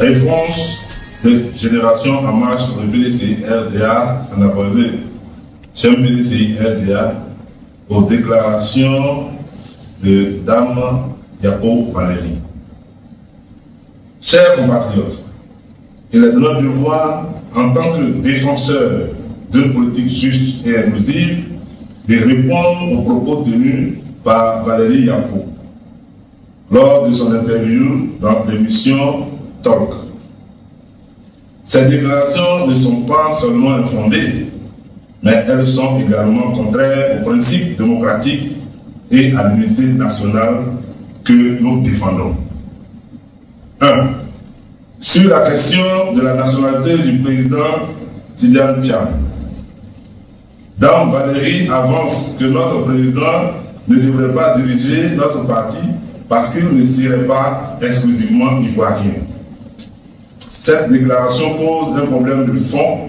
Réponse de Génération en marche pour le PDCI-RDA en apposé chef PDCI-RDA aux déclarations de Dame Yapo Valérie. Chers compatriotes, il est de notre devoir, en tant que défenseur d'une politique juste et inclusive, de répondre aux propos tenus par Valérie Yapo lors de son interview dans l'émission Talk. Ces déclarations ne sont pas seulement infondées, mais elles sont également contraires aux principes démocratiques et à l'unité nationale que nous défendons. 1. Sur la question de la nationalité du président Tidjane Thiam, Dame Valérie avance que notre président ne devrait pas diriger notre parti parce qu'il ne serait pas exclusivement ivoirien. Cette déclaration pose un problème de fond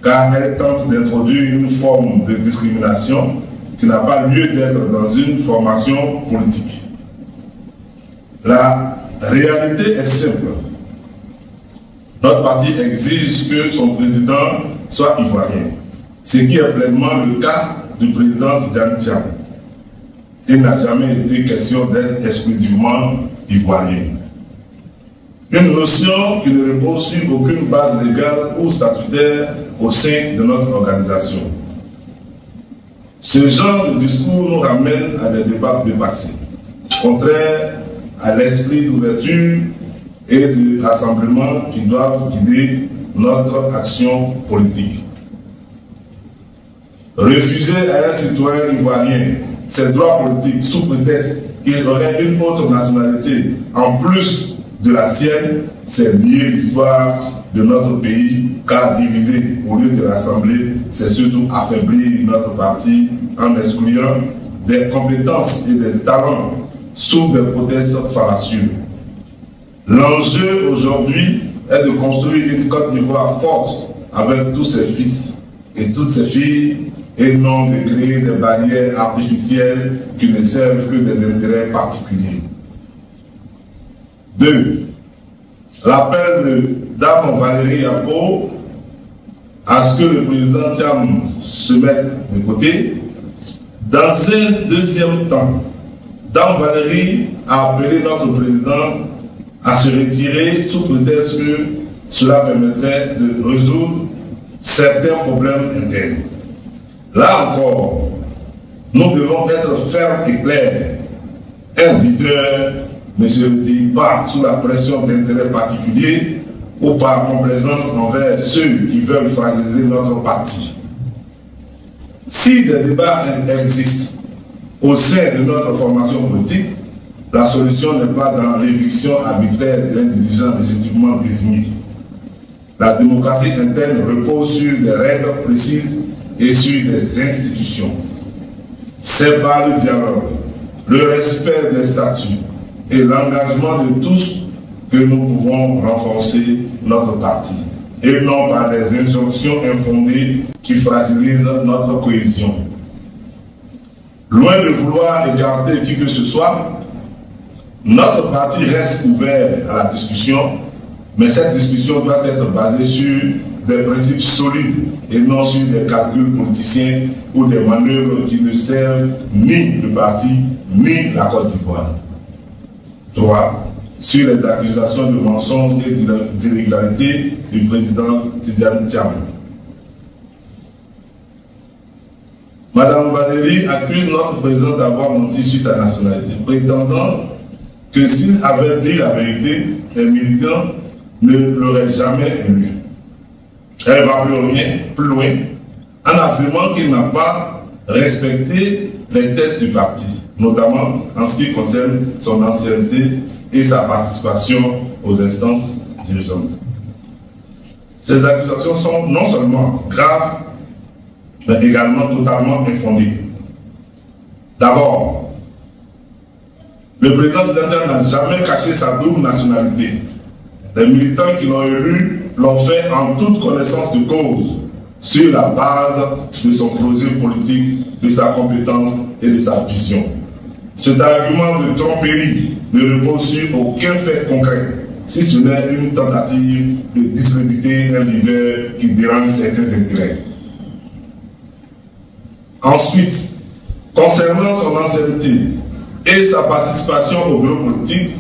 car elle tente d'introduire une forme de discrimination qui n'a pas lieu d'être dans une formation politique. La réalité est simple. Notre parti exige que son président soit ivoirien, ce qui est pleinement le cas du président Tidjane Thiam. Il n'a jamais été question d'être exclusivement ivoirien. Une notion qui ne repose sur aucune base légale ou statutaire au sein de notre organisation. Ce genre de discours nous ramène à des débats dépassés, contraires à l'esprit d'ouverture et de rassemblement qui doivent guider notre action politique. Refuser à un citoyen ivoirien ses droits politiques sous prétexte qu'il aurait une autre nationalité en plus de la sienne, c'est nier l'histoire de notre pays, car diviser au lieu de rassembler, c'est surtout affaiblir notre parti en excluant des compétences et des talents sous des protestes fallacieux. L'enjeu aujourd'hui est de construire une Côte d'Ivoire forte avec tous ses fils et toutes ses filles et non de créer des barrières artificielles qui ne servent que des intérêts particuliers. 2. L'appel de Dame Valérie Yapo à ce que le président Thiam se mette de côté. Dans un deuxième temps, Dame Valérie a appelé notre président à se retirer sous prétexte que cela permettrait de résoudre certains problèmes internes. Là encore, nous devons être fermes et clairs. Un leader ne se retire pas sous la pression d'intérêts particuliers ou par complaisance envers ceux qui veulent fragiliser notre parti. Si des débats existent au sein de notre formation politique, la solution n'est pas dans l'éviction arbitraire d'un dirigeant légitimement désigné. La démocratie interne repose sur des règles précises et sur des institutions. C'est par le dialogue, le respect des statuts et l'engagement de tous que nous pouvons renforcer notre parti, et non par des injonctions infondées qui fragilisent notre cohésion. Loin de vouloir écarter qui que ce soit, notre parti reste ouvert à la discussion, mais cette discussion doit être basée sur des principes solides et non sur des calculs politiciens ou des manœuvres qui ne servent ni le parti ni la Côte d'Ivoire. 3. Sur les accusations de mensonges et d'irrégularité du président Tidjane Thiam. Madame Valérie accuse notre président d'avoir menti sur sa nationalité, prétendant que s'il avait dit la vérité, les militants ne l'auraient jamais élu. Elle va plus loin, en affirmant qu'il n'a pas respecté les tests du parti, notamment en ce qui concerne son ancienneté et sa participation aux instances dirigeantes. Ces accusations sont non seulement graves, mais également totalement infondées. D'abord, le président Tidjane n'a jamais caché sa double nationalité. Les militants qui l'ont élu l'ont fait en toute connaissance de cause, sur la base de son projet politique, de sa compétence et de sa vision. Cet argument de tromperie ne repose sur aucun fait concret, si ce n'est une tentative de discréditer un leader qui dérange certains intérêts. Ensuite, concernant son ancienneté et sa participation au bureau politique,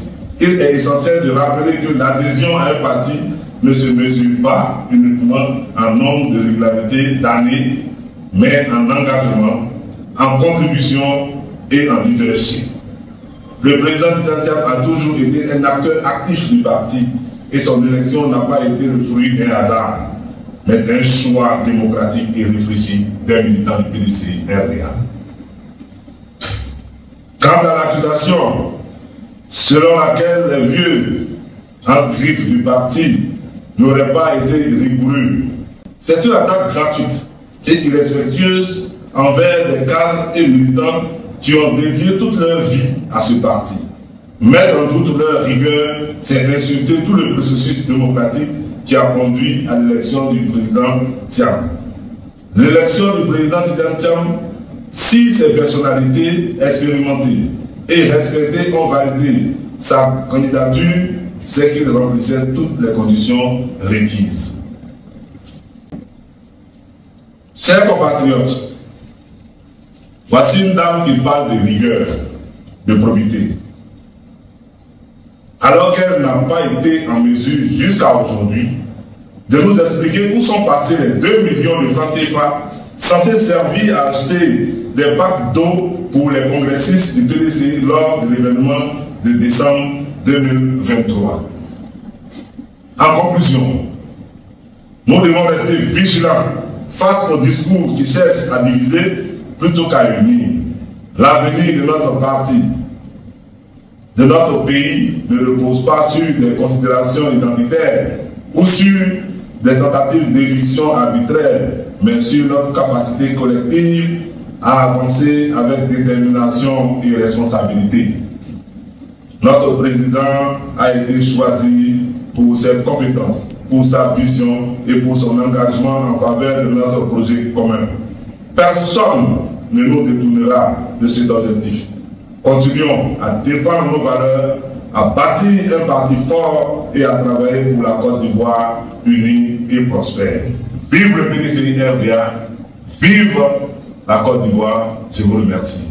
il est essentiel de rappeler que l'adhésion à un parti ne se mesure pas uniquement en nombre de régularités d'années, mais en engagement, en contribution et en leadership. Le président Tidiane Thiam a toujours été un acteur actif du parti et son élection n'a pas été le fruit d'un hasard, mais d'un choix démocratique et réfléchi d'un militant du PDC-RDA. Quant à l'accusation selon laquelle les vieux entre griffes du parti n'auraient pas été rigoureux, c'est une attaque gratuite et irrespectueuse envers des cadres et militants qui ont dédié toute leur vie à ce parti. Mettre en doute leur rigueur, c'est insulter tout le processus démocratique qui a conduit à l'élection du président Thiam. L'élection du président Tidiane Thiam, si ces personnalités expérimentées et respectées ont validé sa candidature, c'est qu'il remplissait toutes les conditions requises. Chers compatriotes, voici une dame qui parle de rigueur, de probité. Alors qu'elle n'a pas été en mesure jusqu'à aujourd'hui de nous expliquer où sont passés les 2 millions de francs CFA censés servir à acheter des packs d'eau pour les congressistes du PDC lors de l'événement de décembre 2023. En conclusion, nous devons rester vigilants face aux discours qui cherchent à diviser plutôt qu'à unir. L'avenir de notre parti, de notre pays, ne repose pas sur des considérations identitaires ou sur des tentatives d'éviction arbitraire, mais sur notre capacité collective à avancer avec détermination et responsabilité. Notre président a été choisi pour ses compétences, pour sa vision et pour son engagement en faveur de notre projet commun. Personne ne nous détournera de cet objectif. Continuons à défendre nos valeurs, à bâtir un parti fort et à travailler pour la Côte d'Ivoire unie et prospère. Vive le PDC-RDA, vive la Côte d'Ivoire, je vous remercie.